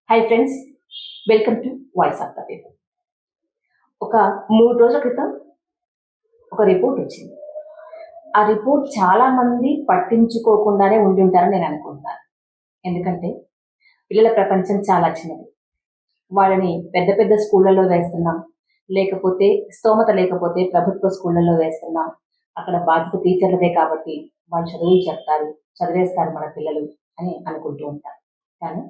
Hi friends, welcome to voice of the people. ఒక 3 రోజుల క్రితం ఒక రిపోర్ట్ వచ్చింది. ఆ రిపోర్ట్ చాలా మంది పట్టించుకోకుండానే ఉండి ఉంటారని నేను అనుకుంటున్నాను. ఎందుకంటే పిల్లల ప్రపంచం చాలా చిన్నది. వాళ్ళని పెద్ద పెద్ద స్కూళ్ళలో వేస్తున్నాం, లేకపోతే స్తోమత లేకపోతే ప్రభుత్వ స్కూళ్ళలో వేస్తున్నాం. అక్కడ బాధ్యత టీచర్లదే కాబట్టి వాళ్ళు చదువులు చెప్తారు, చదివేస్తారు మన పిల్లలు అని అనుకుంటూ ఉంటారు. కానీ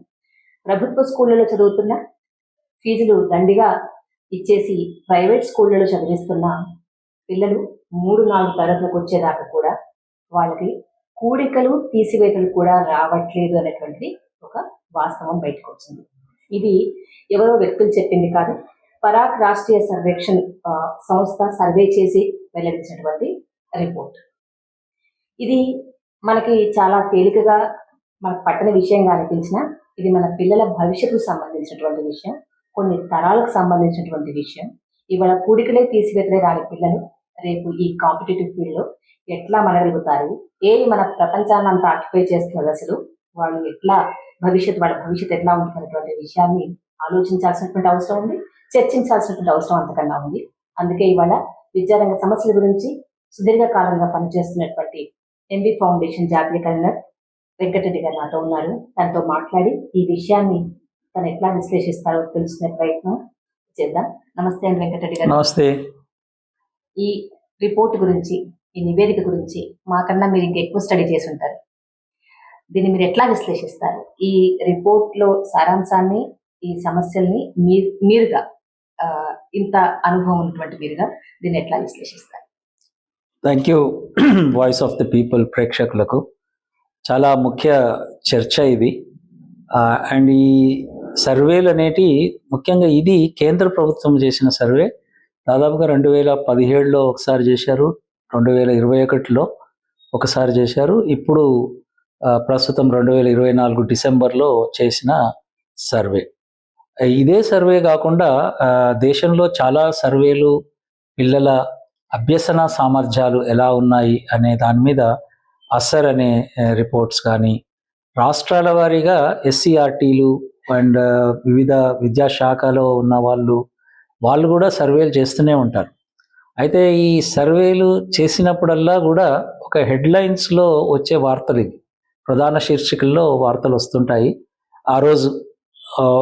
ప్రభుత్వ స్కూళ్ళలో చదువుతున్న ఫీజులు దండిగా ఇచ్చేసి ప్రైవేట్ స్కూళ్ళలో చదివిస్తున్న పిల్లలు 3-4 తరగతులకు వచ్చేదాకా కూడా వాళ్ళకి కూడికలు తీసివేతలు కూడా రావట్లేదు అనేటువంటిది ఒక వాస్తవం బయటకు వచ్చింది. ఇది ఎవరో వ్యక్తులు చెప్పింది కాదు, పరాక్ రాష్ట్రీయ సర్వేక్షణ్ సంస్థ సర్వే చేసి వెల్లడించినటువంటి రిపోర్ట్. ఇది మనకి చాలా తేలికగా మనకు పట్టని విషయంగా అనిపించినా ఇది మన పిల్లల భవిష్యత్తుకు సంబంధించినటువంటి విషయం, కొన్ని తరాలకు సంబంధించినటువంటి విషయం. ఇవాళ కూడికలే తీసివేతలే రాని పిల్లలు రేపు ఈ కాంపిటేటివ్ ఫీల్డ్లో ఎట్లా మనగలుగుతారు, మన ప్రపంచాన్ని అంతా ఆక్యుపై చేస్తున్నది, అసలు వాళ్ళు ఎట్లా వాళ్ళ భవిష్యత్తు ఎట్లా ఉంటుందనేటువంటి విషయాన్ని ఆలోచించాల్సినటువంటి అవసరం ఉంది, చర్చించాల్సినటువంటి అవసరం అంతకన్నా ఉంది. అందుకే ఇవాళ విద్యారంగ సమస్యల గురించి సుదీర్ఘకాలంగా పనిచేస్తున్నటువంటి ఎంబీ ఫౌండేషన్ జాతీయ కన్వీనర్ వెంకటరెడ్డి గారు నాతో ఉన్నారు. తనతో మాట్లాడి ఈ విషయాన్ని తను ఎట్లా విశ్లేషిస్తారో తెలుసుకునే ప్రయత్నం చేద్దాం. నమస్తే అండి వెంకటరెడ్డి గారు. నమస్తే. ఈ రిపోర్ట్ గురించి, ఈ నివేదిక గురించి మాకన్నా మీరు ఇంకెక్కువ స్టడీ చేసి ఉంటారు. దీన్ని మీరు ఎట్లా విశ్లేషిస్తారు? ఈ రిపోర్ట్ లో సారాంశాన్ని, ఈ సమస్యల్ని మీరుగా ఇంత అనుభవం ఉన్నటువంటి మీరుగా దీన్ని ఎట్లా విశ్లేషిస్తారు? Thank you voice of the people ప్రేక్షకులకు. చాలా ముఖ్య చర్చ ఇది. అండ్ ఈ సర్వేలు అనేటి ముఖ్యంగా ఇది కేంద్ర ప్రభుత్వం చేసిన సర్వే. దాదాపుగా 2017లో ఒకసారి చేశారు, 2021లో ఒకసారి చేశారు, ఇప్పుడు ప్రస్తుతం 2024 డిసెంబర్లో చేసిన సర్వే. ఇదే సర్వే కాకుండా దేశంలో చాలా సర్వేలు పిల్లల అభ్యసన సామర్థ్యాలు ఎలా ఉన్నాయి అనే దాని మీద అసర్ అనే రిపోర్ట్స్ కానీ, రాష్ట్రాల వారీగా ఎస్సీఆర్టీలు అండ్ వివిధ విద్యాశాఖలో ఉన్న వాళ్ళు కూడా సర్వేలు చేస్తూనే ఉంటారు. అయితే ఈ సర్వేలు చేసినప్పుడల్లా కూడా ఒక హెడ్లైన్స్లో వచ్చే వార్తలు, ఇది ప్రధాన శీర్షికల్లో వార్తలు వస్తుంటాయి. ఆ రోజు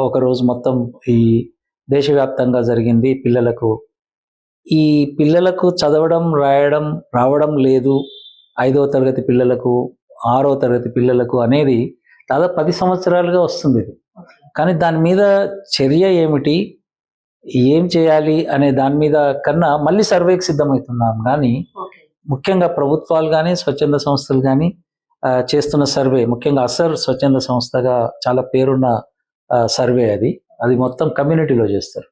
ఒకరోజు మొత్తం ఈ దేశవ్యాప్తంగా జరిగింది, ఈ పిల్లలకు చదవడం రాయడం రావడం లేదు, 5వ తరగతి పిల్లలకు 6వ తరగతి పిల్లలకు అనేది దాదాపు 10 సంవత్సరాలుగా వస్తుంది ఇది. కానీ దాని మీద చర్య ఏమిటి, ఏం చేయాలి అనే దాని మీద కన్నా మళ్ళీ సర్వేకి సిద్ధమవుతున్నాం. కానీ ముఖ్యంగా ప్రభుత్వాలు కానీ స్వచ్ఛంద సంస్థలు కానీ చేస్తున్న సర్వే, ముఖ్యంగా అసర్ స్వచ్ఛంద సంస్థగా చాలా పేరున్న సర్వే అది మొత్తం కమ్యూనిటీలో చేస్తారు.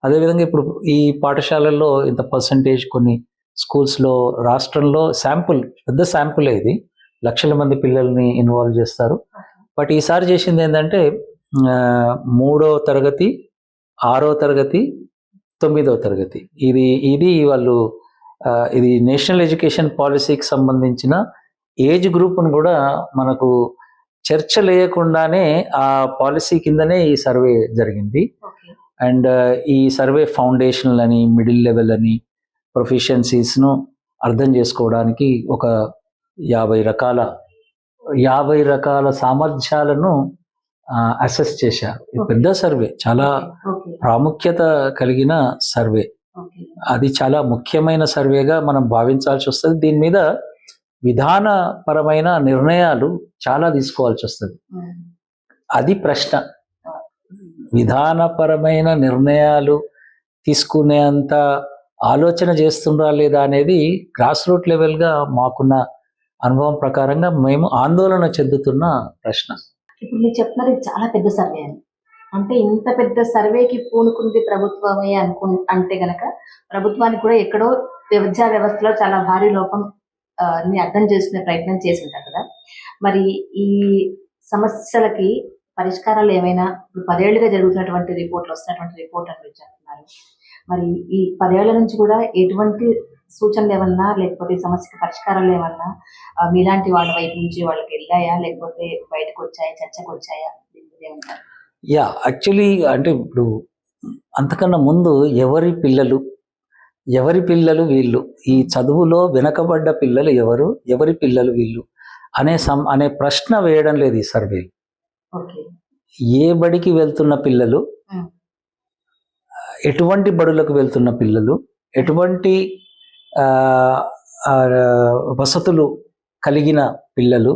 అదేవిధంగా ఇప్పుడు ఈ పాఠశాలల్లో ఇంత పర్సంటేజ్, కొన్ని స్కూల్స్లో రాష్ట్రంలో పెద్ద శాంపులే ఇది, లక్షల మంది పిల్లల్ని ఇన్వాల్వ్ చేస్తారు. బట్ ఈసారి చేసింది ఏంటంటే 3వ తరగతి, 6వ తరగతి, 9వ తరగతి, ఇది వాళ్ళు ఇది నేషనల్ ఎడ్యుకేషన్ పాలసీకి సంబంధించిన ఏజ్ గ్రూప్ను కూడా మనకు చర్చ లేకుండానే ఆ పాలసీ కిందనే ఈ సర్వే జరిగింది. అండ్ ఈ సర్వే ఫౌండేషనల్ అని, మిడిల్ లెవెల్ అని, ప్రొఫిషియన్సీస్ను అర్థం చేసుకోవడానికి ఒక 50 రకాల సామర్థ్యాలను అసెస్ చేశారు. పెద్ద సర్వే, చాలా ప్రాముఖ్యత కలిగిన సర్వే. అది చాలా ముఖ్యమైన సర్వేగా మనం భావించాల్సి వస్తుంది. దీని మీద విధానపరమైన నిర్ణయాలు చాలా తీసుకోవాల్సి వస్తుంది. అది ప్రశ్న. విధానపరమైన నిర్ణయాలు తీసుకునేంత ఆలోచన చేస్తుండ్రా లేదా అనేది గ్రాస్ రూట్ లెవెల్గా మాకున్న అనుభవం ప్రకారంగా మేము ఆందోళన చెందుతున్న ప్రశ్న. ఇప్పుడు మీరు చెప్తున్నారు ఇది చాలా పెద్ద సర్వే అని. అంటే ఇంత పెద్ద సర్వేకి పూనుకుంది ప్రభుత్వమే అంటే గనక ప్రభుత్వానికి కూడా ఎక్కడో విద్యా వ్యవస్థలో చాలా భారీ లోపం ని అర్థం చేసుకునే ప్రయత్నం చేసి ఉంటారు కదా. మరి ఈ సమస్యలకి పరిష్కారాలు ఏమైనా, ఇప్పుడు 10 ఏళ్లుగా జరుగుతున్నటువంటి వస్తున్నటువంటి రిపోర్ట్ అని చెప్తున్నారు. మరి ఈ 10 ఏళ్ల నుంచి కూడా ఎటువంటి సూచనలు ఏమన్నా, లేకపోతే సమస్యకి పరిష్కారాలు ఏమన్నా మీలాంటి వాళ్ళ వైపు నుంచి వాళ్ళకి వెళ్ళాయా, లేకపోతే బయటకు వచ్చాయా, చర్చకు వచ్చాయా? యాక్చువల్లీ అంటే ఇప్పుడు అంతకన్నా ముందు ఎవరి పిల్లలు వీళ్ళు, ఈ చదువులో వెనకబడ్డ పిల్లలు ఎవరి పిల్లలు వీళ్ళు అనే ప్రశ్న వేయడం లేదు ఈ సర్వే. ఓకే. ఏ బడికి వెళ్తున్న పిల్లలు, ఎటువంటి బడులకు వెళ్తున్న పిల్లలు, ఎటువంటి ఆ, ఆ, వసతులు కలిగిన పిల్లలు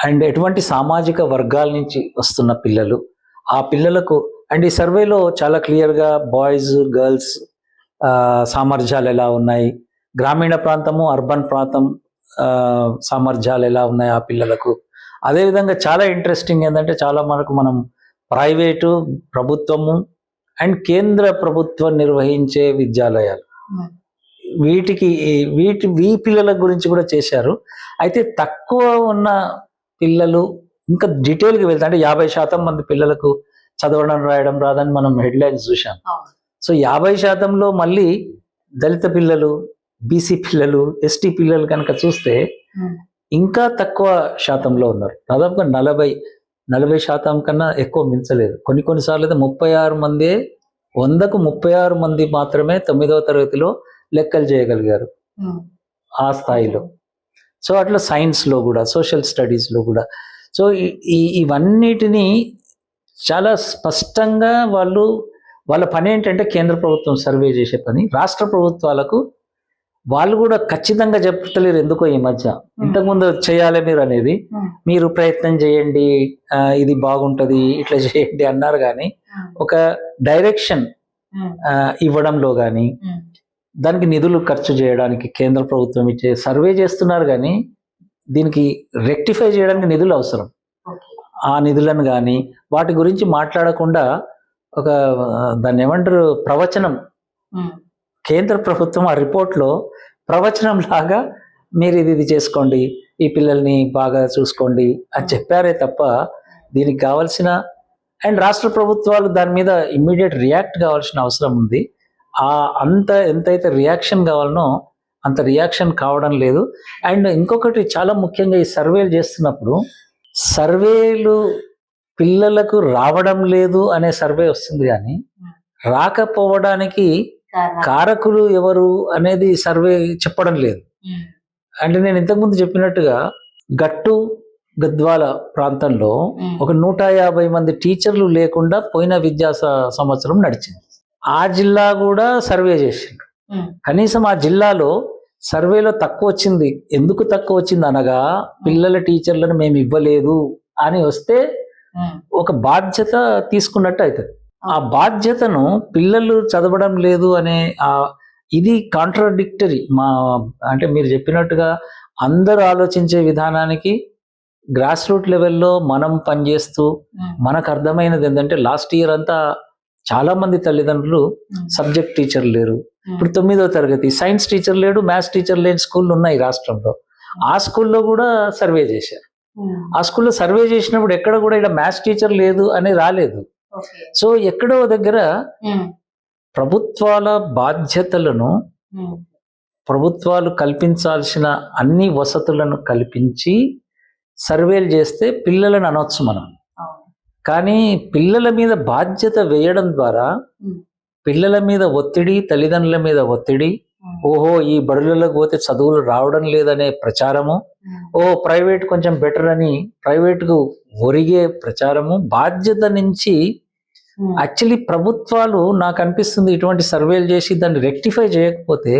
అండ్ ఎటువంటి సామాజిక వర్గాల నుంచి వస్తున్న పిల్లలు, ఆ పిల్లలకు అండ్ ఈ సర్వేలో చాలా క్లియర్గా బాయ్స్ గర్ల్స్ సామర్థ్యాలు ఎలా ఉన్నాయి, గ్రామీణ ప్రాంతము అర్బన్ ప్రాంతం సామర్థ్యాలు ఎలా ఉన్నాయి ఆ పిల్లలకు. అదేవిధంగా చాలా ఇంట్రెస్టింగ్ ఏంటంటే చాలా మనం ప్రైవేటు, ప్రభుత్వము అండ్ కేంద్ర ప్రభుత్వం నిర్వహించే విద్యాలయాలు ఈ పిల్లల గురించి కూడా చేశారు. అయితే తక్కువ ఉన్న పిల్లలు ఇంకా డీటెయిల్గా వెళ్తే అంటే 50% మంది పిల్లలకు చదవడం రాయడం రాదని మనం హెడ్లైన్స్ చూసాం. సో 50%లో మళ్ళీ దళిత పిల్లలు, బీసీ పిల్లలు, ఎస్టీ పిల్లలు కనుక చూస్తే ఇంకా తక్కువ శాతంలో ఉన్నారు. దాదాపుగా 40% కన్నా ఎక్కువ మించలేదు. కొన్నిసార్లు అయితే 36 మంది, 100కు 36 మంది మాత్రమే 9వ తరగతిలో లెక్కలు చేయగలిగారు ఆ స్థాయిలో. సో అట్లా సైన్స్లో కూడా, సోషల్ స్టడీస్లో కూడా. సో ఇవన్నిటినీ చాలా స్పష్టంగా వాళ్ళ పని ఏంటంటే కేంద్ర ప్రభుత్వం సర్వే చేసే పని. రాష్ట్ర ప్రభుత్వాలకు వాళ్ళు కూడా ఖచ్చితంగా చెప్తలేరు ఎందుకో ఈ మధ్య. ఇంతకుముందు చేయాలి మీరు అనేది, మీరు ప్రయత్నం చేయండి, ఇది బాగుంటుంది, ఇట్లా చేయండి అన్నారు. కానీ ఒక డైరెక్షన్ ఇవ్వడంలో కానీ, దానికి నిధులు ఖర్చు చేయడానికి కేంద్ర ప్రభుత్వం ఇచ్చే సర్వే చేస్తున్నారు. కానీ దీనికి రెక్టిఫై చేయడానికి నిధులు అవసరం. ఆ నిధులను కానీ వాటి గురించి మాట్లాడకుండా ఒక దాన్ని ఏమంటారు ప్రవచనం, కేంద్ర ప్రభుత్వం ఆ రిపోర్ట్లో ప్రవచనం లాగా మీరు ఇది చేసుకోండి, ఈ పిల్లల్ని బాగా చూసుకోండి అని చెప్పారే తప్ప దీనికి కావాల్సిన అండ్ రాష్ట్ర ప్రభుత్వాలు దాని మీద ఇమ్మీడియట్ రియాక్ట్ కావాల్సిన అవసరం ఉంది. ఎంతైతే రియాక్షన్ కావాలనో అంత రియాక్షన్ కావడం లేదు. అండ్ ఇంకొకటి చాలా ముఖ్యంగా ఈ సర్వేలు చేస్తున్నప్పుడు సర్వేలు పిల్లలకు రావడం లేదు అనే సర్వే వస్తుంది, కానీ రాకపోవడానికి కారకులు ఎవరు అనేది సర్వే చెప్పడం లేదు. అంటే నేను ఇంతకుముందు చెప్పినట్టుగా గద్వాల ప్రాంతంలో ఒక 150 మంది టీచర్లు లేకుండా పోయిన విద్యా సంవత్సరం నడిచింది. ఆ జిల్లా కూడా సర్వే చేసిండు. కనీసం ఆ జిల్లాలో సర్వేలో తక్కువ వచ్చింది. ఎందుకు తక్కువ వచ్చింది అనగా పిల్లల టీచర్లను మేము ఇవ్వలేదు అని వస్తే ఒక బాధ్యత తీసుకున్నట్టు అవుతుంది. ఆ బాధ్యతను పిల్లలు చదవడం లేదు అనే ఇది కాంట్రాడిక్టరీ. అంటే మీరు చెప్పినట్టుగా అందరూ ఆలోచించే విధానానికి గ్రాస్ రూట్ లెవెల్లో మనం పనిచేస్తూ మనకు అర్థమైనది ఏంటంటే లాస్ట్ ఇయర్ అంతా చాలా మంది తల్లిదండ్రులు సబ్జెక్ట్ టీచర్ లేరు. ఇప్పుడు 9వ తరగతి సైన్స్ టీచర్ లేడు, మ్యాథ్స్ టీచర్ లేని స్కూళ్ళు ఉన్నాయి రాష్ట్రంలో. ఆ స్కూల్లో కూడా సర్వే చేశారు. ఆ స్కూల్లో సర్వే చేసినప్పుడు ఎక్కడ కూడా ఇక్కడ మ్యాథ్స్ టీచర్ లేదు అని రాలేదు. సో ఎక్కడో దగ్గర ప్రభుత్వాల బాధ్యతలను, ప్రభుత్వాలు కల్పించాల్సిన అన్ని వసతులను కల్పించి సర్వేలు చేస్తే పిల్లలను అనొచ్చు మనం. కానీ పిల్లల మీద బాధ్యత వేయడం ద్వారా పిల్లల మీద ఒత్తిడి, తల్లిదండ్రుల మీద ఒత్తిడి, ఓహో ఈ బడులకు పోతే చదువులు రావడం లేదనే ప్రచారము, ప్రైవేట్ కొంచెం బెటర్ అని ప్రైవేట్కు ఒరిగే ప్రచారము, బాధ్యత నుంచి యాక్చువల్లీ ప్రభుత్వాలు నాకు అనిపిస్తుంది ఇటువంటి సర్వేలు చేసి దాన్ని రెక్టిఫై చేయకపోతే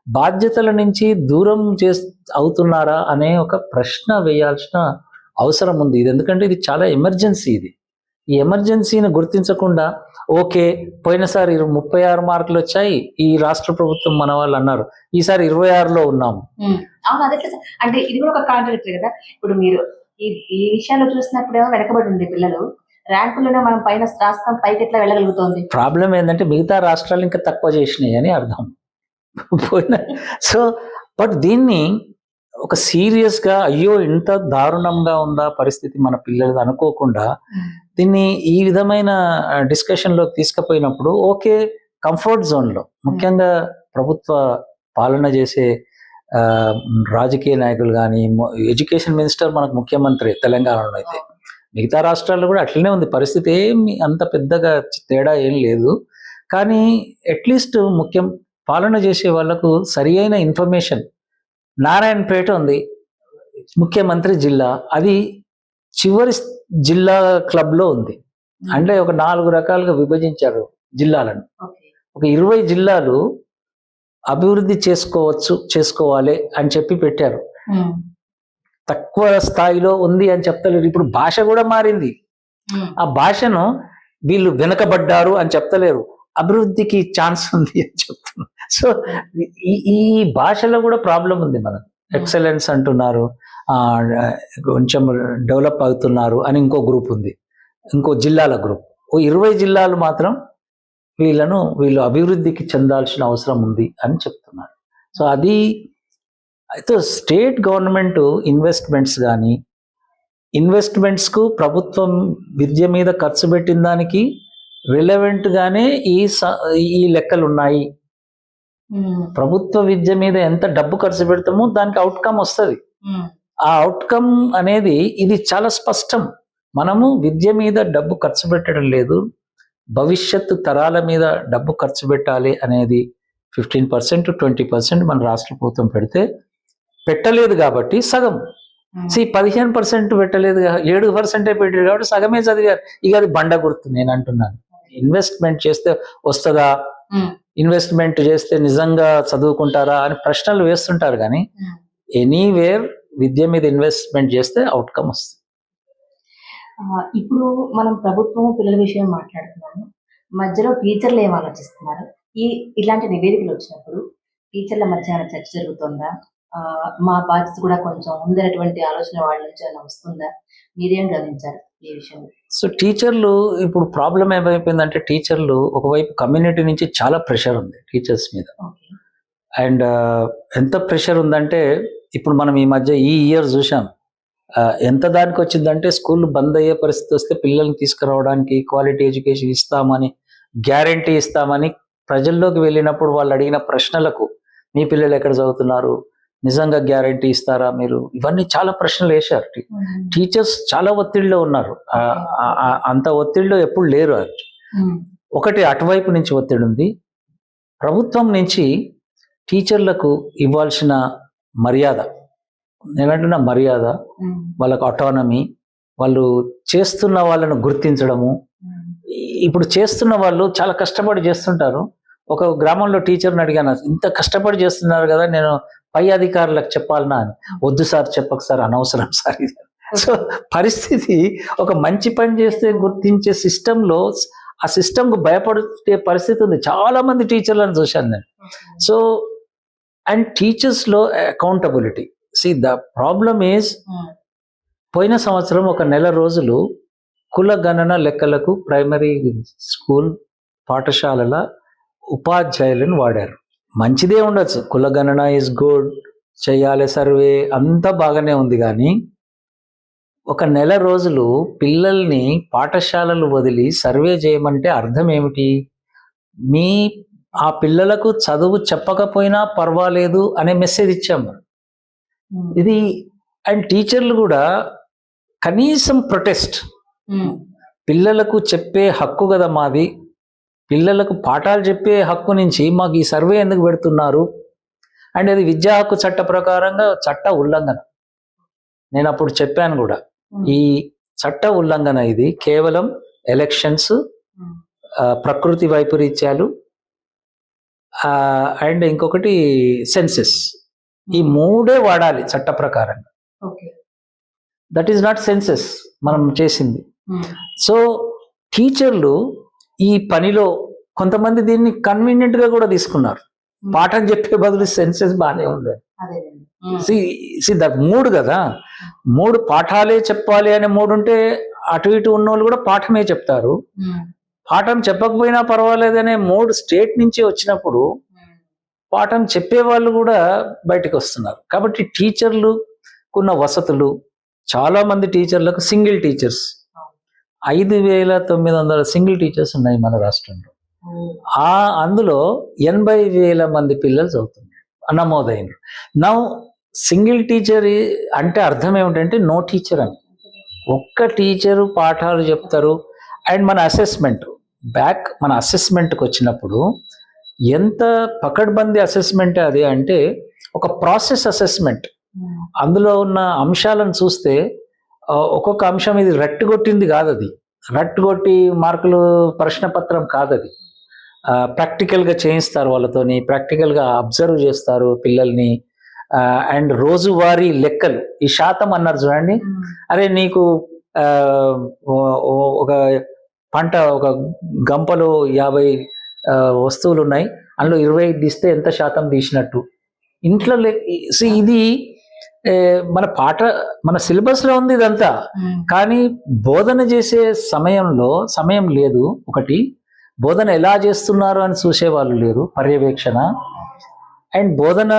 బాధ్యతల నుంచి దూరం అవుతున్నారా అనే ఒక ప్రశ్న వేయాల్సిన అవసరం ఉంది. ఇది ఎందుకంటే ఇది చాలా ఎమర్జెన్సీ. ఈ ఎమర్జెన్సీని గుర్తించకుండా ఓకే పోయినసారి 36 మార్కులు వచ్చాయి ఈ రాష్ట్ర ప్రభుత్వం మన వాళ్ళు అన్నారు, ఈసారి 26లో ఉన్నాము. అంటే ఇది కూడా ఒక కాంట్రాడిక్టరీ కదా. ఇప్పుడు మీరు ఈ విషయాల్లో చూసినప్పుడు వెనకబడి ఉంది పిల్లలు, ర్యాంకులను మనం పైన రాష్ట్రం పైకి ఎట్లా వెళ్ళగలుగుతుంది. ప్రాబ్లం ఏంటంటే మిగతా రాష్ట్రాలు ఇంకా తక్కువ చేసినాయి అని అర్థం. సో బట్ దీన్ని ఒక సీరియస్ గా అయ్యో ఇంత దారుణంగా ఉందా పరిస్థితి మన పిల్లలు అనుకోకుండా దీన్ని ఈ విధమైన డిస్కషన్ లోకి తీసుకుపోయినప్పుడు ఓకే కంఫర్ట్ జోన్ లో ముఖ్యంగా ప్రభుత్వ పాలన చేసే రాజకీయ నాయకులు కానీ, ఎడ్యుకేషన్ మినిస్టర్ మనకు ముఖ్యమంత్రి తెలంగాణలో అయితే మిగతా రాష్ట్రాల్లో కూడా అట్లనే ఉంది పరిస్థితి, ఏమి అంత పెద్దగా తేడా ఏం లేదు. కానీ అట్లీస్ట్ ముఖ్యం పాలన చేసే వాళ్ళకు సరి అయిన ఇన్ఫర్మేషన్. నారాయణపేట ఉంది ముఖ్యమంత్రి జిల్లా, అది చివరి జిల్లా క్లబ్లో ఉంది. అంటే ఒక 4 రకాలుగా విభజించారు జిల్లాలను. ఓకే. ఒక 20 జిల్లాలు అభివృద్ధి చేసుకోవాలి అని చెప్పి పెట్టారు. తక్కువ స్థాయిలో ఉంది అని చెప్తలేరు. ఇప్పుడు భాష కూడా మారింది. ఆ భాషను వీళ్ళు వెనకబడ్డారు అని చెప్తలేరు, అభివృద్ధికి ఛాన్స్ ఉంది అని చెప్తున్నారు. సో ఈ భాషలో కూడా ప్రాబ్లం ఉంది. మనకు ఎక్సలెన్స్ అంటున్నారు, కొంచెం డెవలప్ అవుతున్నారు అని ఇంకో గ్రూప్ ఉంది, ఇంకో జిల్లాల గ్రూప్. 20 జిల్లాలు మాత్రం వీళ్ళు అభివృద్ధికి చెందాల్సిన అవసరం ఉంది అని చెప్తున్నారు. సో అది అయితే స్టేట్ గవర్నమెంట్ ఇన్వెస్ట్మెంట్స్కు ప్రభుత్వం విద్య మీద ఖర్చు పెట్టిన దానికి రిలవెంట్గానే ఈ లెక్కలు ఉన్నాయి. ప్రభుత్వ విద్య మీద ఎంత డబ్బు ఖర్చు పెడతామో దానికి అవుట్కమ్ వస్తుంది. ఆ అవుట్కమ్ అనేది ఇది చాలా స్పష్టం. మనము విద్య మీద డబ్బు ఖర్చు పెట్టడం లేదు, భవిష్యత్తు తరాల మీద డబ్బు ఖర్చు పెట్టాలి అనేది 15% 20% మన రాష్ట్ర ప్రభుత్వం పెట్టలేదు కాబట్టి సగం 15% పెట్టలేదు, 7% పెట్టారు కాబట్టి సగమే చదివారు. ఇక అది బండ గుర్తు. నేను అంటున్నాను, ఇన్వెస్ట్మెంట్ చేస్తే వస్తుందా, ఇన్వెస్ట్మెంట్ చేస్తే నిజంగా చదువుకుంటారా అని ప్రశ్నలు వేస్తుంటారు. కానీ ఎనీవేర్ విద్య మీద ఇన్వెస్ట్మెంట్ చేస్తే అవుట్కమ్ వస్తుంది. ఇప్పుడు మనం ప్రభుత్వం పిల్లల విషయం మాట్లాడుతున్నాము, మధ్యలో టీచర్లు ఏం ఆలోచిస్తున్నారు? ఇలాంటి నివేదికలు వచ్చినప్పుడు టీచర్ల మధ్య చర్చ జరుగుతుందా? మా బాధ్యత కూడా కొంచెం ఉందనేటువంటి ఆలోచన వాళ్ళ నుంచి ఏమైనా వస్తుందా? మీరేం గమనించారు ఈ విషయంలో? సో టీచర్లు ఇప్పుడు ప్రాబ్లం ఏమైపోయిందంటే, టీచర్లు ఒకవైపు కమ్యూనిటీ నుంచి చాలా ప్రెషర్ ఉంది టీచర్స్ మీద. అండ్ ఎంత ప్రెషర్ ఉందంటే, ఇప్పుడు మనం ఈ మధ్య ఈ ఇయర్ చూసాం ఎంత దానికి వచ్చిందంటే, స్కూల్ బంద్ అయ్యే పరిస్థితి వస్తే పిల్లల్ని తీసుకురావడానికి క్వాలిటీ ఎడ్యుకేషన్ ఇస్తామని, గ్యారంటీ ఇస్తామని ప్రజల్లోకి వెళ్ళినప్పుడు వాళ్ళు అడిగిన ప్రశ్నలకు, మీ పిల్లలు ఎక్కడ చదువుతున్నారు, నిజంగా గ్యారంటీ ఇస్తారా మీరు, ఇవన్నీ చాలా ప్రశ్నలు వేశారు. టీచర్స్ చాలా ఒత్తిడిలో ఉన్నారు. అంత ఒత్తిడిలో ఎప్పుడు లేరు. ఒకటి అటువైపు నుంచి ఒత్తిడి ఉంది, ప్రభుత్వం నుంచి టీచర్లకు ఇవ్వాల్సిన మర్యాద, నేనంటున్నా మర్యాద, వాళ్ళకు ఆటోనమీ, వాళ్ళు చేస్తున్న వాళ్ళను గుర్తించడము. ఇప్పుడు చేస్తున్న వాళ్ళు చాలా కష్టపడి చేస్తుంటారు. ఒక గ్రామంలో టీచర్ని అడిగాను, ఇంత కష్టపడి చేస్తున్నారు కదా, నేను పై అధికారులకు చెప్పాలనా అని. వద్దు సార్, చెప్పకు సార్, అనవసరం సార్. సో పరిస్థితి, ఒక మంచి పని చేస్తే గుర్తించే సిస్టంలో ఆ సిస్టమ్కు భయపడే పరిస్థితి ఉంది. చాలా మంది టీచర్లను చూశాను నేను. సో అండ్ టీచర్స్లో accountability. See, the problem is, పోయిన సంవత్సరం ఒక నెల రోజులు కుల గణన లెక్కలకు ప్రైమరీ స్కూల్ పాఠశాలల ఉపాధ్యాయులను వాడారు. మంచిదే ఉండొచ్చు, కుల గణన ఈజ్ గుడ్, చేయాలి సర్వే, అంతా బాగానే ఉంది. కానీ ఒక నెల రోజులు పిల్లల్ని పాఠశాలలు వదిలి సర్వే చేయమంటే అర్థం ఏమిటి? ఆ పిల్లలకు చదువు చెప్పకపోయినా పర్వాలేదు అనే మెసేజ్ ఇచ్చాము ఇది. అండ్ టీచర్లు కూడా కనీసం ప్రొటెస్ట్, పిల్లలకు చెప్పే హక్కు కదా మాది, పిల్లలకు పాఠాలు చెప్పే హక్కు నుంచి మాకు ఈ సర్వే ఎందుకు పెడుతున్నారు? అండ్ అది విద్యా హక్కు చట్ట ప్రకారంగా చట్ట ఉల్లంఘన. నేను అప్పుడు చెప్పాను కూడా, ఈ చట్ట ఉల్లంఘన ఇది. కేవలం ఎలక్షన్స్, ప్రకృతి వైపరీత్యాలు, అండ్ ఇంకొకటి సెన్సెస్, ఈ 3 వాడాలి చట్ట ప్రకారంగా. దట్ ఈస్ నాట్ సెన్సెస్ మనం చేసింది. సో టీచర్లు ఈ పనిలో కొంతమంది దీన్ని కన్వీనియంట్ గా కూడా తీసుకున్నారు. పాఠం చెప్పే బదులు సెన్సెస్ బాగానే ఉంది. దట్ 3 కదా, 3 పాఠాలే చెప్పాలి అనే 3 ఉంటే అటు ఇటు ఉన్న వాళ్ళు కూడా పాఠమే చెప్తారు. పాఠం చెప్పకపోయినా పర్వాలేదనే 3 స్టేట్ నుంచి వచ్చినప్పుడు పాఠం చెప్పే వాళ్ళు కూడా బయటకు వస్తున్నారు. కాబట్టి టీచర్లుకున్న వసతులు, చాలా మంది టీచర్లకు సింగిల్ టీచర్స్, 5,900 సింగిల్ టీచర్స్ ఉన్నాయి మన రాష్ట్రంలో. అందులో 80,000 మంది పిల్లలు చదువుతున్నారు, నమోదైనరు. నా సింగిల్ టీచర్ అంటే అర్థం ఏమిటంటే నో టీచర్ అని. ఒక్క టీచరు పాఠాలు చెప్తారు. అండ్ మన అసెస్మెంట్ మన అసెస్మెంట్కి వచ్చినప్పుడు ఎంత పకడ్బందీ అసెస్మెంట్ అది అంటే ఒక ప్రాసెస్ అసెస్మెంట్. అందులో ఉన్న అంశాలను చూస్తే ఒక్కొక్క అంశం ఇది రట్టుగొట్టింది కాదు, అది రట్టుగొట్టి మార్కులు ప్రశ్నపత్రం కాదు, అది ప్రాక్టికల్గా చేయిస్తారు వాళ్ళతోని, ప్రాక్టికల్గా అబ్జర్వ్ చేస్తారు పిల్లల్ని. అండ్ రోజువారీ లెక్కలు, ఈ శాతం అన్నారు చూడండి. అరే నీకు ఒక పంట, ఒక గంపలో 50 వస్తువులు ఉన్నాయి, అందులో 20 తీస్తే ఎంత శాతం తీసినట్టు ఇంట్లో ఇది మన సిలబస్లో ఉంది ఇదంతా. కానీ బోధన చేసే సమయం లేదు. ఒకటి, బోధన ఎలా చేస్తున్నారు అని చూసేవాళ్ళు లేరు, పర్యవేక్షణ. అండ్ బోధన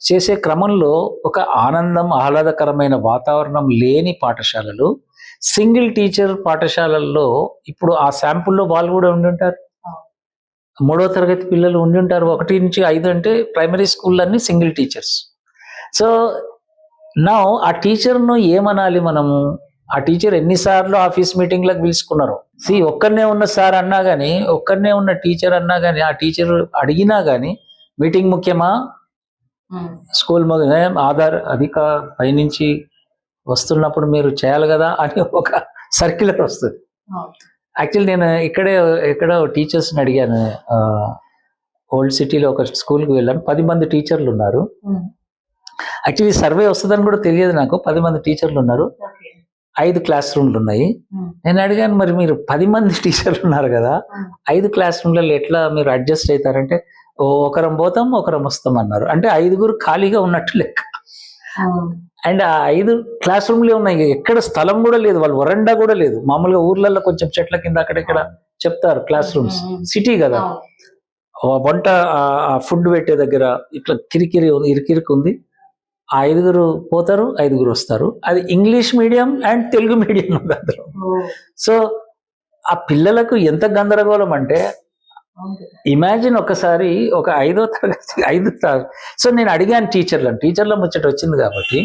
చేసే క్రమంలో ఒక ఆహ్లాదకరమైన వాతావరణం లేని పాఠశాలలు, సింగిల్ టీచర్ పాఠశాలల్లో ఇప్పుడు ఆ శాంపుల్లో వాళ్ళు కూడా ఉండి 3వ తరగతి పిల్లలు ఉండి ఉంటారు. 1 నుంచి 5 అంటే ప్రైమరీ స్కూళ్ళన్నీ సింగిల్ టీచర్స్. సో నా ఆ టీచర్ను ఏమనాలి మనము? ఆ టీచర్ ఎన్నిసార్లు ఆఫీస్ మీటింగ్లకు పిలుచుకున్నారు. ఒక్కరినే ఉన్న సార్ అన్నా కానీ, ఒక్కరినే ఉన్న టీచర్ అన్నా కానీ, ఆ టీచర్ అడిగినా కానీ మీటింగ్ ముఖ్యమా, స్కూల్ ఆధార్ అధిక పైనుంచి వస్తున్నప్పుడు మీరు చేయాలి కదా అని ఒక సర్క్యులర్ వస్తుంది. యాక్చువల్లీ నేను ఎక్కడో టీచర్స్ని అడిగాను. ఓల్డ్ సిటీలో ఒక స్కూల్కి వెళ్ళాను. 10 మంది టీచర్లు ఉన్నారు. యాక్చువల్లీ సర్వే వస్తుందని కూడా తెలియదు నాకు. 10 మంది టీచర్లు ఉన్నారు, 5 క్లాస్ రూమ్లు ఉన్నాయి. నేను అడిగాను, మరి మీరు 10 మంది టీచర్లు ఉన్నారు కదా, 5 క్లాస్ రూమ్లలో ఎట్లా మీరు అడ్జస్ట్ అవుతారంటే, ఒకరం పోతాం ఒకరం వస్తాం అన్నారు. అంటే 5గురు ఖాళీగా ఉన్నట్టు లెక్క. అండ్ ఆ 5 క్లాస్ రూమ్లే ఉన్నాయి, ఎక్కడ స్థలం కూడా లేదు, వాళ్ళు వరండా కూడా లేదు. మామూలుగా ఊర్లలో కొంచెం చెట్ల కింద అక్కడెక్కడ చెప్తారు క్లాస్ రూమ్స్, సిటీ కదా. వంట ఫుడ్ పెట్టే దగ్గర ఇట్లా ఇరికిరికి ఉంది. ఆ 5గురు పోతారు, 5గురు వస్తారు. అది English medium and Telugu medium ఉంది అందులో. సో ఆ పిల్లలకు ఎంత గందరగోళం అంటే, ఇమాజిన్ ఒకసారి ఒక 5వ తరగతి సో నేను అడిగాను టీచర్ల ముచ్చట వచ్చింది కాబట్టి,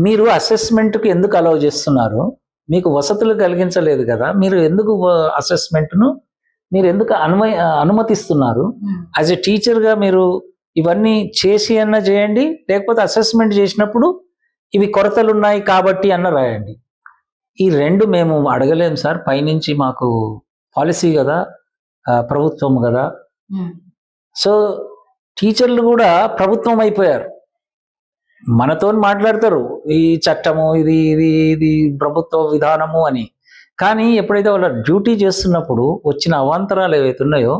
మీరు అసెస్మెంట్కి ఎందుకు అలౌ చేస్తున్నారు? మీకు వసతులు కలిగించలేదు కదా, మీరు ఎందుకు అసెస్మెంట్ను మీరు ఎందుకు అనుమతిస్తున్నారు? యాజ్ ఎ టీచర్గా మీరు ఇవన్నీ చేసి అన్న చేయండి, లేకపోతే అసెస్మెంట్ చేసినప్పుడు ఇవి కొరతలు ఉన్నాయి కాబట్టి అన్న రాయండి. ఈ 2 మేము అడగలేము సార్, పైనుంచి మాకు పాలసీ కదా, ప్రభుత్వం కదా. సో టీచర్లు కూడా ప్రభుత్వం అయిపోయారు, మనతో మాట్లాడతారు ఈ చట్టము, ఇది ఇది ఇది ప్రభుత్వ విధానము అని. కానీ ఎప్పుడైతే వాళ్ళ డ్యూటీ చేస్తున్నప్పుడు వచ్చిన అవాంతరాలు ఏవైతే ఉన్నాయో,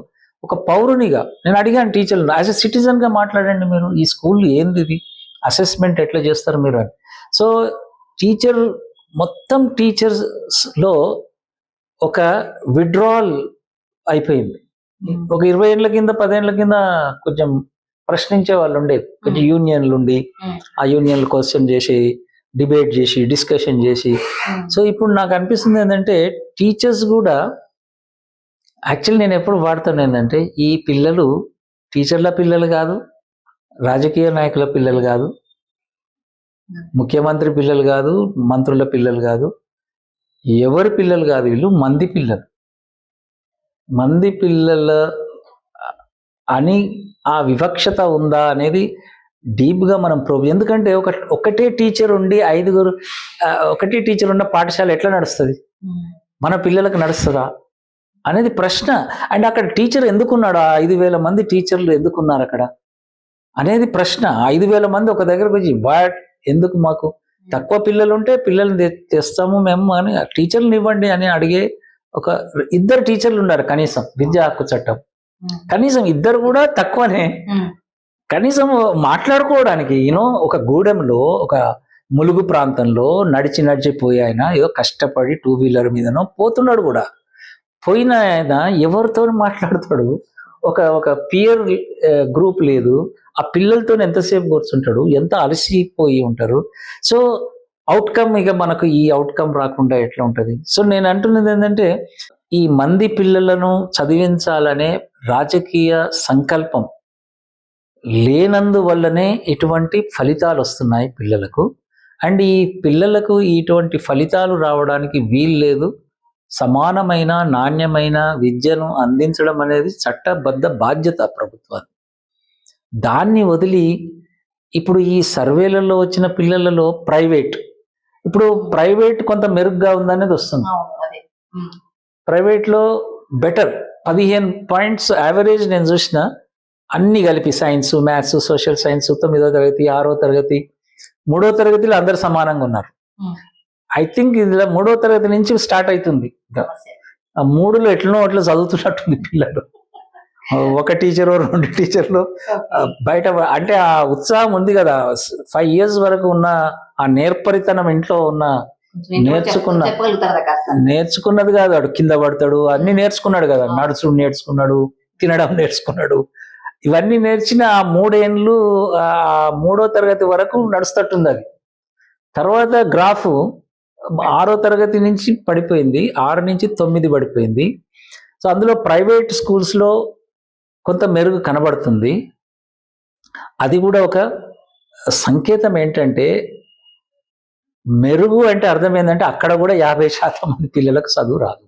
ఒక పౌరునిగా నేను అడిగాను టీచర్లు, యాజ్ ఎ సిటిజన్గా మాట్లాడండి మీరు, ఈ స్కూల్ ఏంది ఇది, అసెస్మెంట్ ఎట్లా చేస్తారు మీరు అని. సో మొత్తం టీచర్స్లో ఒక విడ్రావల్ అయిపోయింది. ఒక 20 ఏళ్ళ కింద 10 ఏళ్ళ కింద కొంచెం ప్రశ్నించే వాళ్ళు ఉండేది, కొంచెం యూనియన్లు ఉండి ఆ యూనియన్లు క్వశ్చన్ చేసి, డిబేట్ చేసి, డిస్కషన్ చేసి. సో ఇప్పుడు నాకు అనిపిస్తుంది ఏంటంటే, టీచర్స్ కూడా యాక్చువల్లీ నేను ఎప్పుడు వాడుతాను ఏంటంటే, ఈ పిల్లలు టీచర్ల పిల్లలు కాదు, రాజకీయ నాయకుల పిల్లలు కాదు, ముఖ్యమంత్రి పిల్లలు కాదు, మంత్రుల పిల్లలు కాదు, ఎవరి పిల్లలు కాదు, వీళ్ళు మంది పిల్లల అని ఆ వివక్షత ఉందా అనేది డీప్గా మనం ఎందుకంటే ఒకటే టీచర్ ఉండి 5గురు, ఒకటే టీచర్ ఉన్న పాఠశాల ఎట్లా నడుస్తుంది? మన పిల్లలకు నడుస్తుందా అనేది ప్రశ్న. అండ్ అక్కడ టీచర్ ఎందుకున్నాడు, 5,000 మంది టీచర్లు ఎందుకున్నారు అక్కడ అనేది ప్రశ్న. 5,000 మంది ఒక దగ్గరకు వచ్చి ఎందుకు, మాకు తక్కువ పిల్లలు ఉంటే పిల్లల్ని తెస్తాము మేము అని, టీచర్లు ఇవ్వండి అని అడిగే ఒక 2 టీచర్లు ఉన్నారు కనీసం. విద్యా హక్కు చట్టం కనీసం 2 కూడా తక్కువనే. కనీసం మాట్లాడుకోవడానికి ఒక గూడెంలో, ఒక ములుగు ప్రాంతంలో నడిచిపోయి ఆయన ఏదో కష్టపడి 2 వీలర్ మీదనో పోతున్నాడు కూడా, పోయిన ఆయన ఎవరితో మాట్లాడతాడు? ఒక పియర్ గ్రూప్ లేదు, ఆ పిల్లలతో ఎంతసేపు కూర్చుంటాడు, ఎంత అలసిపోయి ఉంటారు. సో అవుట్కమ్, ఇక మనకు ఈ అవుట్కమ్ రాకుండా ఎట్లా ఉంటుంది? సో నేను అంటున్నది ఏంటంటే, ఈ మంది పిల్లలను చదివించాలనే రాజకీయ సంకల్పం లేనందువల్లనే ఇటువంటి ఫలితాలు వస్తున్నాయి పిల్లలకు. అండ్ ఈ పిల్లలకు ఇటువంటి ఫలితాలు రావడానికి వీలు లేదు. సమానమైన నాణ్యమైన విద్యను అందించడం అనేది చట్టబద్ధ బాధ్యత ప్రభుత్వాన్ని. దాన్ని వదిలి ఇప్పుడు ఈ సర్వేలలో వచ్చిన పిల్లలలో ఇప్పుడు ప్రైవేట్ కొంత మెరుగ్గా ఉందనేది వస్తుంది. ప్రైవేట్లో బెటర్ 15 పాయింట్స్ యావరేజ్ నేను చూసిన, అన్ని కలిపి సైన్స్, మ్యాథ్స్, సోషల్ సైన్స్ 9వ తరగతి, 6వ తరగతి, 3వ తరగతిలో అందరు సమానంగా ఉన్నారు. ఐ థింక్ ఇందులో 3వ తరగతి నుంచి స్టార్ట్ అవుతుంది. ఆ 3లో ఎట్లనో అట్లా చదువుతున్నట్టుంది పిల్లలు. ఒక టీచరు 2 టీచర్లు బయట, అంటే ఆ ఉత్సాహం ఉంది కదా. 5 years వరకు ఉన్న ఆ నేర్పరితనం ఇంట్లో ఉన్న నేర్చుకున్నది కాదు. వాడు కింద పడతాడు, అన్ని నేర్చుకున్నాడు కదా. నడుచుడు నేర్చుకున్నాడు, తినడం నేర్చుకున్నాడు. ఇవన్నీ నేర్చిన ఆ 3 ఏళ్ళు, ఆ 3వ తరగతి వరకు నడుస్తట్టుంది. అది తర్వాత గ్రాఫ్ 6వ తరగతి నుంచి పడిపోయింది, 6 నుంచి 9 పడిపోయింది. సో అందులో ప్రైవేట్ స్కూల్స్లో కొంత మెరుగు కనబడుతుంది. అది కూడా ఒక సంకేతం ఏంటంటే, మెరుగు అంటే అర్థం ఏంటంటే అక్కడ కూడా 50% మంది పిల్లలకు చదువు రాదు.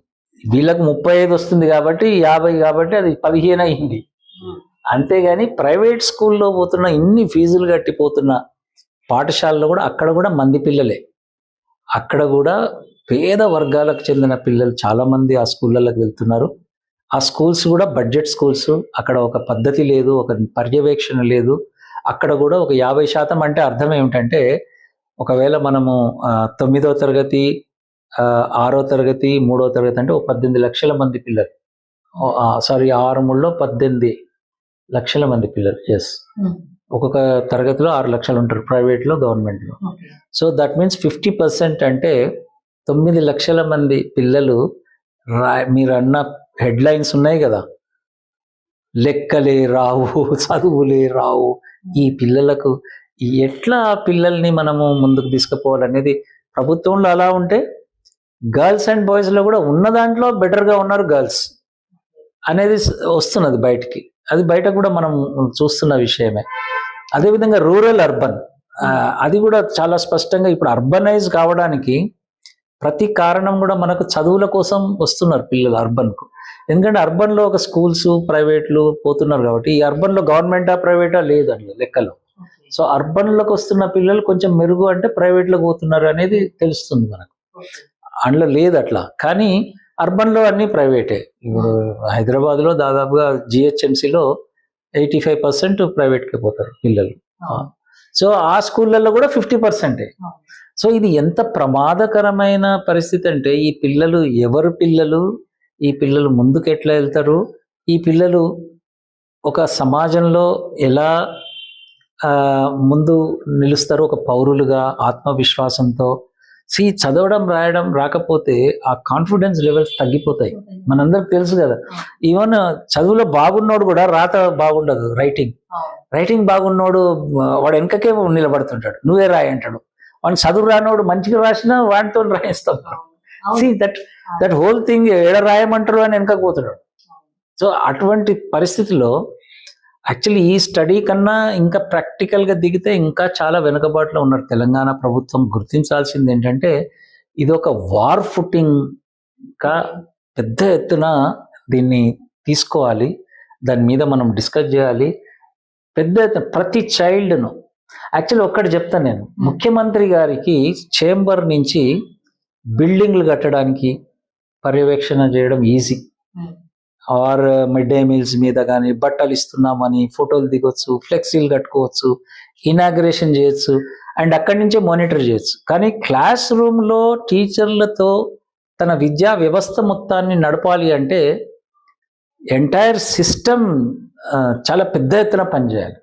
వీళ్ళకు 35 వస్తుంది కాబట్టి 50 కాబట్టి అది 15 అయింది. అంతేగాని ప్రైవేట్ స్కూల్లో పోతున్న, ఇన్ని ఫీజులు కట్టిపోతున్న పాఠశాలలో కూడా అక్కడ కూడా మంది పిల్లలే. అక్కడ కూడా పేద వర్గాలకు చెందిన పిల్లలు చాలామంది ఆ స్కూళ్ళకి వెళ్తున్నారు. ఆ స్కూల్స్ కూడా బడ్జెట్ స్కూల్స్. అక్కడ ఒక పద్ధతి లేదు, ఒక పర్యవేక్షణ లేదు. అక్కడ కూడా ఒక 50% అంటే అర్థం ఏమిటంటే, ఒకవేళ మనము 9వ తరగతి, 6వ తరగతి, 3వ తరగతి అంటే 18 లక్షల మంది పిల్లలు. 6 18 లక్షల మంది పిల్లలు. ఎస్, ఒక్కొక్క తరగతిలో 6 లక్షలు ఉంటారు, ప్రైవేట్లో, గవర్నమెంట్లో. సో దట్ మీన్స్ 50% అంటే 9 లక్షల మంది పిల్లలు. మీరు అన్న హెడ్లైన్స్ ఉన్నాయి కదా, లెక్కలే రావు, చదువులే రావు. ఈ పిల్లలకు ఎట్లా ఆ పిల్లల్ని మనము ముందుకు తీసుకుపోవాలనేది ప్రభుత్వంలో అలా ఉంటే, గర్ల్స్ అండ్ బాయ్స్లో కూడా ఉన్న దాంట్లో బెటర్గా ఉన్నారు గర్ల్స్ అనేది వస్తున్నది బయటికి. అది బయట కూడా మనం చూస్తున్న విషయమే. అదేవిధంగా రూరల్ అర్బన్, అది కూడా చాలా స్పష్టంగా ఇప్పుడు అర్బనైజ్ కావడానికి ప్రతి కారణం కూడా మనకు చదువుల కోసం వస్తున్నారు పిల్లలు అర్బన్కు. ఎందుకంటే అర్బన్లో ఒక స్కూల్స్ ప్రైవేట్లు పోతున్నారు కాబట్టి, ఈ అర్బన్లో గవర్నమెంటా ప్రైవేటా లేదు అట్లా లెక్కలో. సో అర్బన్లోకి వస్తున్న పిల్లలు కొంచెం మెరుగు అంటే ప్రైవేట్లోకి పోతున్నారు అనేది తెలుస్తుంది మనకు. అందులో లేదు అట్లా, కానీ అర్బన్లో అన్నీ ప్రైవేటే. ఇప్పుడు హైదరాబాద్లో దాదాపుగా జిహెచ్ఎంసీలో 85% ప్రైవేట్కి పోతారు పిల్లలు. సో ఆ స్కూళ్ళల్లో కూడా 50%. సో ఇది ఎంత ప్రమాదకరమైన పరిస్థితి అంటే, ఈ పిల్లలు ఎవరు పిల్లలు, ఈ పిల్లలు ముందుకు ఎట్లా వెళ్తారు, ఈ పిల్లలు ఒక సమాజంలో ఎలా ముందు నిలుస్తారు ఒక పౌరులుగా ఆత్మవిశ్వాసంతో. చదవడం రాయడం రాకపోతే ఆ కాన్ఫిడెన్స్ లెవెల్స్ తగ్గిపోతాయి. మనందరికి తెలుసు కదా. ఈవెన్ చదువులో బాగున్నోడు కూడా రాత బాగుండదు, రైటింగ్ బాగున్నోడు వాడు వెనకకే నిలబడుతుంటాడు, నువ్వే రాయి అంటాడు. వాడిని చదువు రానోడు మంచిగా రాసినా వాడితో రాయిస్తాం. దట్ హోల్ థింగ్ ఎడ రాయమంటారు అని వెనకపోతాడు. సో అటువంటి పరిస్థితిలో యాక్చువల్లీ ఈ స్టడీ కన్నా ఇంకా ప్రాక్టికల్గా దిగితే ఇంకా చాలా వెనుకబాటులో ఉన్నారు. తెలంగాణ ప్రభుత్వం గుర్తించాల్సింది ఏంటంటే, ఇది ఒక వార్ ఫుటింగ్గా పెద్ద ఎత్తున దీన్ని తీసుకోవాలి. దాని మీద మనం డిస్కస్ చేయాలి పెద్ద ఎత్తున. ప్రతి చైల్డ్ను యాక్చువల్లీ ఒక్కటి చెప్తాను నేను, ముఖ్యమంత్రి గారికి చేంబర్ నుంచి బిల్డింగ్లు కట్టడానికి పర్యవేక్షణ చేయడం easy. Or mid day meals మీద కానీ బట్టలు ఇస్తున్నామని ఫోటోలు దిగొచ్చు, ఫ్లెక్సీలు కట్టుకోవచ్చు, ఇనాగ్రేషన్ చేయొచ్చు, అండ్ అక్కడి నుంచే మానిటర్ చేయొచ్చు. కానీ క్లాస్ రూమ్లో టీచర్లతో తన విద్యా వ్యవస్థ మొత్తాన్ని నడపాలి అంటే ఎంటైర్ సిస్టమ్ చాలా పెద్ద ఎత్తున పనిచేయాలి.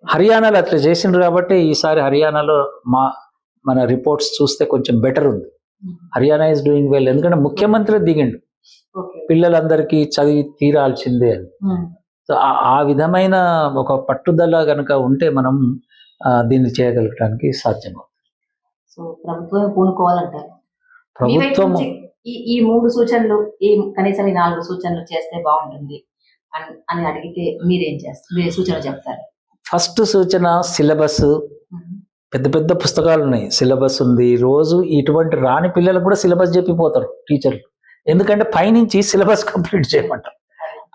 హర్యానాలో అట్లా చేసిండ్రు కాబట్టి ఈసారి హర్యానాలో మన రిపోర్ట్స్ చూస్తే కొంచెం బెటర్ ఉంది. Haryana is doing well. ఎందుకంటే ముఖ్యమంత్రి దిగిండు పిల్లలందరికీ చదివి తీరాల్సిందే అని. సో ఆ విధమైన ఒక పట్టుదల కనుక ఉంటే మనం దీన్ని చేయగలగడానికి సాధ్యం. సో ప్రభుత్వం పూనుకోవాలంటారు. ప్రభుత్వం ఈ 3 సూచనలు, కనీసం ఈ 4 సూచనలు చేస్తే బాగుంటుంది అని అడిగితే మీరేం చేస్తారు, మీరు సూచన చెప్తారు? ఫస్ట్ సూచన సిలబస్ పెద్ద పెద్ద పుస్తకాలు ఉన్నాయి, సిలబస్ ఉంది. రోజు ఇటువంటి రాని పిల్లలకు కూడా సిలబస్ చెప్పిపోతారు టీచర్లు. ఎందుకంటే పైనుంచి సిలబస్ కంప్లీట్ చేయమంటారు.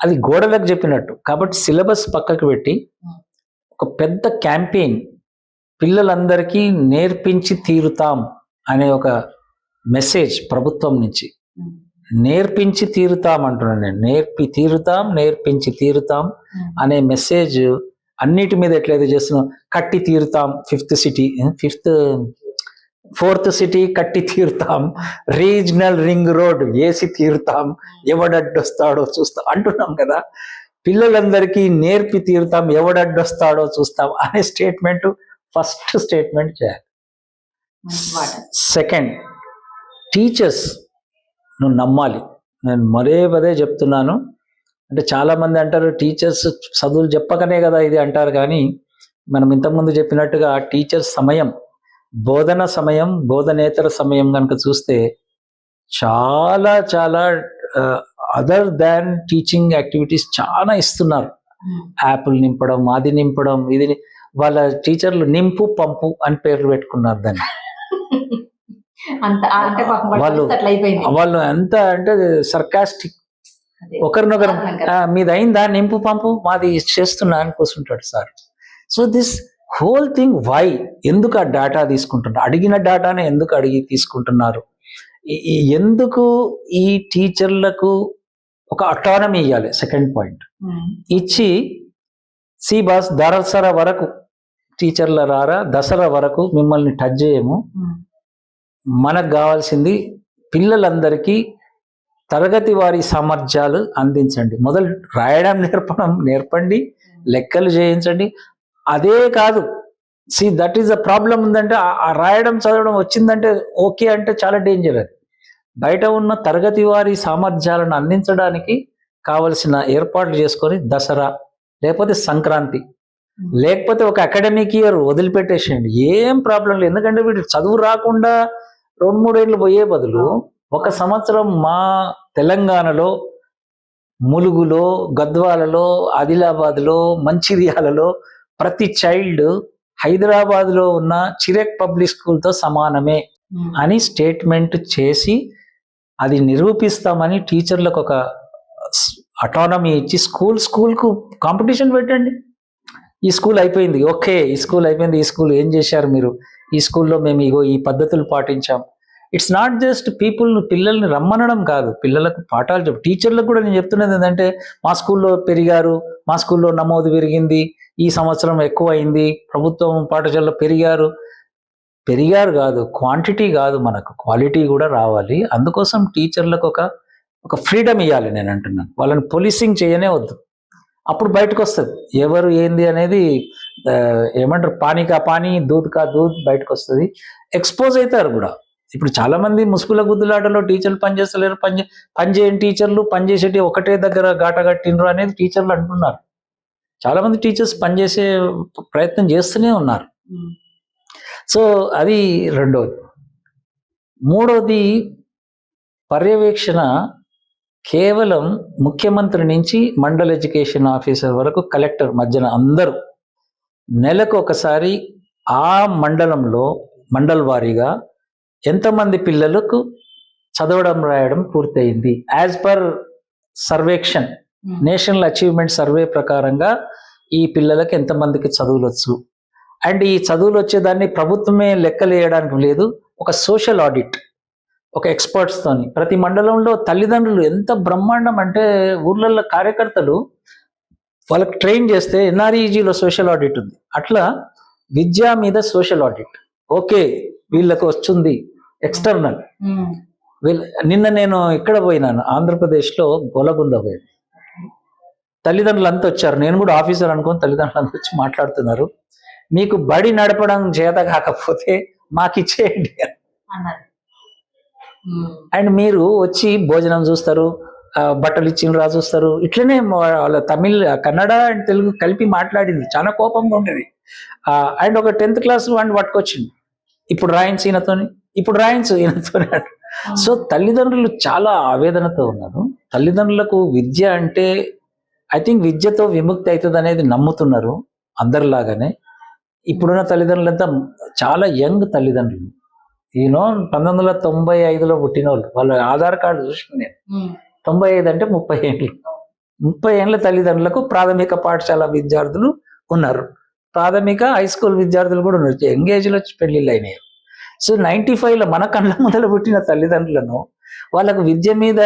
అది గోడలకు చెప్పినట్టు. కాబట్టి సిలబస్ పక్కకు పెట్టి ఒక పెద్ద క్యాంపెయిన్, పిల్లలందరికీ నేర్పించి తీరుతాం అనే ఒక మెసేజ్ ప్రభుత్వం నుంచి. నేర్పించి తీరుతాం అంటున్నాను నేను. నేర్పించి తీరుతాం అనే మెసేజ్ అన్నిటి మీద ఎట్లయితే చేస్తున్నాం. కట్టి తీరుతాం, ఫోర్త్ సిటీ కట్టి తీరుతాం, రీజనల్ రింగ్ రోడ్ వేసి తీరుతాం, ఎవడడ్డొస్తాడో చూస్తాం అంటున్నాం కదా. పిల్లలందరికీ నేర్పి తీరుతాం, ఎవడడ్డొస్తాడో చూస్తాం అనే స్టేట్మెంట్ ఫస్ట్ స్టేట్మెంట్ చేయాలి. సెకండ్, టీచర్స్ నువ్వు నమ్మాలి. నేను పదే చెప్తున్నాను. అంటే చాలామంది అంటారు టీచర్స్ చదువులు చెప్పకనే కదా ఇది అంటారు. కానీ మనం ఇంతకుముందు చెప్పినట్టుగా టీచర్స్ సమయం, బోధన సమయం, బోధనేతర సమయం కనుక చూస్తే చాలా చాలా అదర్ దాన్ టీచింగ్ యాక్టివిటీస్ చాలా ఇస్తున్నారు. యాప్లు నింపడం, అది నింపడం, ఇది వాళ్ళ టీచర్లు నింపు పంపు అని పేర్లు పెట్టుకున్నారు దాన్ని. వాళ్ళు ఎంత అంటే సర్కాస్టిక్. ఒకరినొకరు మీది అయిందా నింపు పంపు, మాది చేస్తున్నా అని కూర్చుంటాడు sir. So this whole thing why, ఎందుకు ఆ డేటా తీసుకుంటున్నారు, అడిగిన డేటానే ఎందుకు అడిగి తీసుకుంటున్నారు, ఎందుకు ఈ టీచర్లకు ఒక అటానమీ ఇవ్వాలి. సెకండ్ పాయింట్ ఇచ్చి బాస్ దసరా వరకు టీచర్ల రారా, దసరా వరకు మిమ్మల్ని టచ్ చేయము, మనకు కావాల్సింది పిల్లలందరికీ తరగతి వారి సామర్థ్యాలు అందించండి. మొదలు రాయడం నేర్పండి, లెక్కలు చేయించండి. అదే కాదు, దట్ ఈస్ ద ప్రాబ్లం. ఉందంటే ఆ రాయడం చదవడం వచ్చిందంటే ఓకే అంటే చాలా డేంజర్. అది బయట ఉన్న తరగతి వారి సామర్థ్యాలను అందించడానికి కావలసిన ఏర్పాట్లు చేసుకొని దసరా లేకపోతే సంక్రాంతి లేకపోతే ఒక అకాడమిక్ ఇయర్ వదిలిపెట్టేసేయండి, ఏం ప్రాబ్లం లేదు. ఎందుకంటే వీడు చదువు రాకుండా 2-3 ఏళ్ళు పోయే బదులు 1 సంవత్సరం మా తెలంగాణలో ములుగులో, గద్వాలలో, ఆదిలాబాద్లో, మంచిర్యాలలో ప్రతి చైల్డ్ హైదరాబాద్లో ఉన్న చిరెక్ పబ్లిక్ స్కూల్తో సమానమే అని స్టేట్మెంట్ చేసి అది నిరూపిస్తామని టీచర్లకు ఒక అటానమీ ఇచ్చి స్కూల్కు కాంపిటీషన్ పెట్టండి. ఈ స్కూల్ అయిపోయింది, ఓకే ఈ స్కూల్ అయిపోయింది, ఈ స్కూల్ ఏం చేశారు మీరు, ఈ స్కూల్లో మేము ఇగో ఈ పద్ధతులు పాటించాం. ఇట్స్ నాట్ జస్ట్ పిల్లల్ని రమ్మనడం కాదు, పిల్లలకు పాఠాలు చెప్పు. టీచర్లకు కూడా నేను చెప్తున్నది ఏంటంటే మా స్కూల్లో పెరిగారు, మా స్కూల్లో నమోదు పెరిగింది, ఈ సంవత్సరం ఎక్కువ అయింది, ప్రభుత్వం పాఠశాలలో పెరిగారు కాదు, క్వాంటిటీ కాదు, మనకు క్వాలిటీ కూడా రావాలి. అందుకోసం టీచర్లకు ఒక ఫ్రీడమ్ ఇవ్వాలి. నేను అంటున్నాను, వాళ్ళని పోలీసింగ్ చేయనే వద్దు. అప్పుడు బయటకు వస్తుంది ఎవరు ఏంది అనేది. ఏమంటారు, పానీ కా పానీ, దూద్ కా దూద్ బయటకు వస్తుంది. ఎక్స్పోజ్ అవుతారు కూడా. ఇప్పుడు చాలా మంది ముసుగుల గుద్దులాటలో టీచర్లు పనిచేస్తలేరు, పనిచేయని టీచర్లు పనిచేసేటి ఒకటే దగ్గర గాట కట్టిండ్రు అనేది టీచర్లు అంటున్నారు. చాలా మంది టీచర్స్ పనిచేసే ప్రయత్నం చేస్తూనే ఉన్నారు. సో అది రెండోది. మూడోది, పర్యవేక్షణ కేవలం ముఖ్యమంత్రి నుంచి మండల్ ఎడ్యుకేషన్ ఆఫీసర్ వరకు, కలెక్టర్ మధ్యన అందరూ నెలకు ఒకసారి ఆ మండలంలో మండల్ వారీగా ఎంతమంది పిల్లలకు చదవడం రాయడం పూర్తయింది as per Survekshan, national achievement survey ప్రకారంగా ఈ పిల్లలకి ఎంతమందికి చదువులు వచ్చు. అండ్ ఈ చదువులు వచ్చేదాన్ని ప్రభుత్వమే లెక్కలు వేయడానికి లేదు, ఒక సోషల్ ఆడిట్, ఒక ఎక్స్పర్ట్స్తోని. ప్రతి మండలంలో తల్లిదండ్రులు ఎంత బ్రహ్మాండం అంటే ఊర్లలో కార్యకర్తలు వాళ్ళకి ట్రైన్ చేస్తే ఎన్ఆర్ఈజీలో సోషల్ ఆడిట్ ఉంది. అట్లా విద్య మీద సోషల్ ఆడిట్. ఓకే వీళ్ళకు వస్తుంది ఎక్స్టర్నల్. నిన్న నేను ఇక్కడ పోయినాను, ఆంధ్రప్రదేశ్లో గొలగుంద పోయాను. తల్లిదండ్రులు అంతా వచ్చారు, నేను కూడా ఆఫీసర్ అనుకొని తల్లిదండ్రులు అంతా వచ్చి మాట్లాడుతున్నారు. మీకు బడి నడపడం చేత కాకపోతే మాకు ఇచ్చేయండి అండ్ మీరు వచ్చి భోజనం చూస్తారు, బట్టలు ఇచ్చిన చూస్తారు. ఇట్లనే వాళ్ళ తమిళ్, కన్నడ అండ్ తెలుగు కలిపి మాట్లాడింది, చాలా కోపంగా ఉండేది. అండ్ ఒక 10th క్లాస్ వాడిని పట్టుకొచ్చింది, ఇప్పుడు రాయించు ఈయనతోని, ఇప్పుడు రాయించు ఈయనతోని. సో తల్లిదండ్రులు చాలా ఆవేదనతో ఉన్నారు. తల్లిదండ్రులకు విద్య అంటే ఐ థింక్ విద్యతో విముక్తి అవుతుంది అనేది నమ్ముతున్నారు అందరిలాగానే. ఇప్పుడున్న తల్లిదండ్రులంతా చాలా యంగ్ తల్లిదండ్రులు. 1995లో పుట్టిన వాళ్ళ ఆధార్ కార్డు చూసిన నేను. 95 అంటే 30 ఏళ్ళు. 30 ఏళ్ళ తల్లిదండ్రులకు ప్రాథమిక పాఠశాల విద్యార్థులు ఉన్నారు, ప్రాథమిక హై స్కూల్ విద్యార్థులు కూడా ఉన్నారు. ఎంగేజ్లో పెళ్లిళ్ళు అయినాయి. సో 95లో మన కళ్ళ మొదలు పుట్టిన తల్లిదండ్రులను వాళ్ళకు విద్య మీద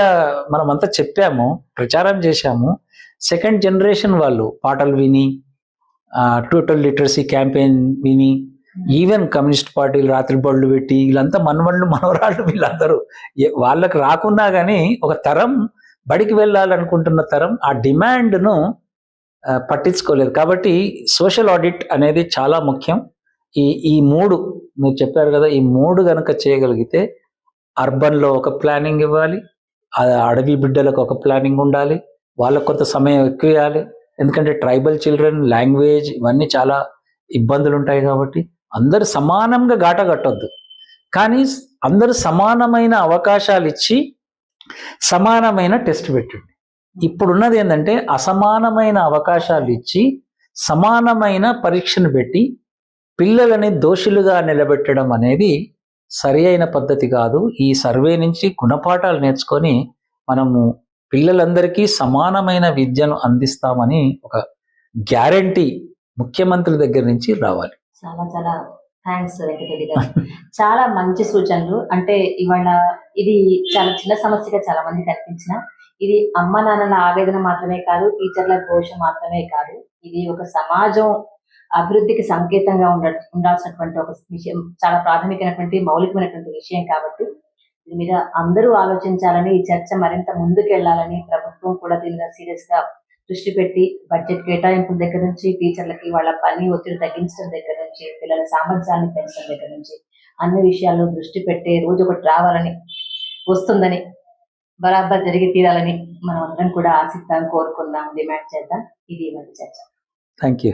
మనమంతా చెప్పాము, ప్రచారం చేశాము. సెకండ్ జనరేషన్ వాళ్ళు పాటలు విని, టోటల్ లిటరసీ క్యాంపెయిన్ విని, ఈవెన్ కమ్యూనిస్ట్ పార్టీలు రాత్రి బళ్ళు పెట్టి వీళ్ళంతా మనవళ్ళు మనవరాళ్ళు వీళ్ళందరూ వాళ్ళకు రాకున్నా కానీ ఒక తరం బడికి వెళ్ళాలనుకుంటున్న తరం ఆ డిమాండ్ను పట్టించుకోలేదు. కాబట్టి సోషల్ ఆడిట్ అనేది చాలా ముఖ్యం. ఈ మూడు మీరు చెప్పారు కదా, ఈ మూడు గనక చేయగలిగితే అర్బన్లో ఒక ప్లానింగ్ ఇవ్వాలి, అడవి బిడ్డలకు ఒక ప్లానింగ్ ఉండాలి, వాళ్ళకు కొంత సమయం ఎక్కువ ఇవ్వాలి. ఎందుకంటే ట్రైబల్ చిల్డ్రన్, లాంగ్వేజ్ ఇవన్నీ చాలా ఇబ్బందులు ఉంటాయి. కాబట్టి అందరూ సమానంగా గాట కట్టొద్దు, కానీ అందరూ సమానమైన అవకాశాలు ఇచ్చి సమానమైన టెస్ట్ పెట్టండి. ఇప్పుడున్నది ఏంటంటే అసమానమైన అవకాశాలు ఇచ్చి సమానమైన పరీక్షను పెట్టి పిల్లలని దోషులుగా నిలబెట్టడం అనేది సరి అయిన పద్ధతి కాదు. ఈ సర్వే నుంచి గుణపాఠాలు నేర్చుకొని మనము పిల్లలందరికీ సమానమైన విద్యను అందిస్తామని ఒక గ్యారంటీ ముఖ్యమంత్రి దగ్గర నుంచి రావాలి. చాలా చాలా థ్యాంక్స్ వెంకటరెడ్డి గారు. చాలా మంచి సూచనలు. అంటే ఇవాళ ఇది చాలా చిన్న సమస్యగా చాలా మంది కనిపించిన, ఇది అమ్మ నాన్నల ఆవేదన మాత్రమే కాదు, టీచర్ల ఘోష మాత్రమే కాదు, ఇది ఒక సమాజం అభివృద్ధికి సంకేతంగా ఉండాల్సినటువంటి ఒక విషయం, చాలా ప్రాథమికమైనటువంటి మౌలికమైనటువంటి విషయం. కాబట్టి దీని మీద అందరూ ఆలోచించాలని, ఈ చర్చ మరింత ముందుకు వెళ్ళాలని ప్రభుత్వం కూడా దీని మీద సీరియస్ గా దృష్టి పెట్టి బడ్జెట్ కేటాయింపుల దగ్గర నుంచి, టీచర్లకి వాళ్ళ పని ఒత్తిడి తగ్గించడం దగ్గర నుంచి, పిల్లల సామర్థ్యాన్ని పెంచడం దగ్గర నుంచి అన్ని విషయాల్లో దృష్టి పెట్టే రోజు ఒకటి రావాలని, వస్తుందని, బరాబర్ జరిగి తీరాలని మనం అందరం కూడా ఆశిద్దాం, కోరుకుందాం, డిమాండ్ చేద్దాం. ఇది మన చర్చ. Thank you.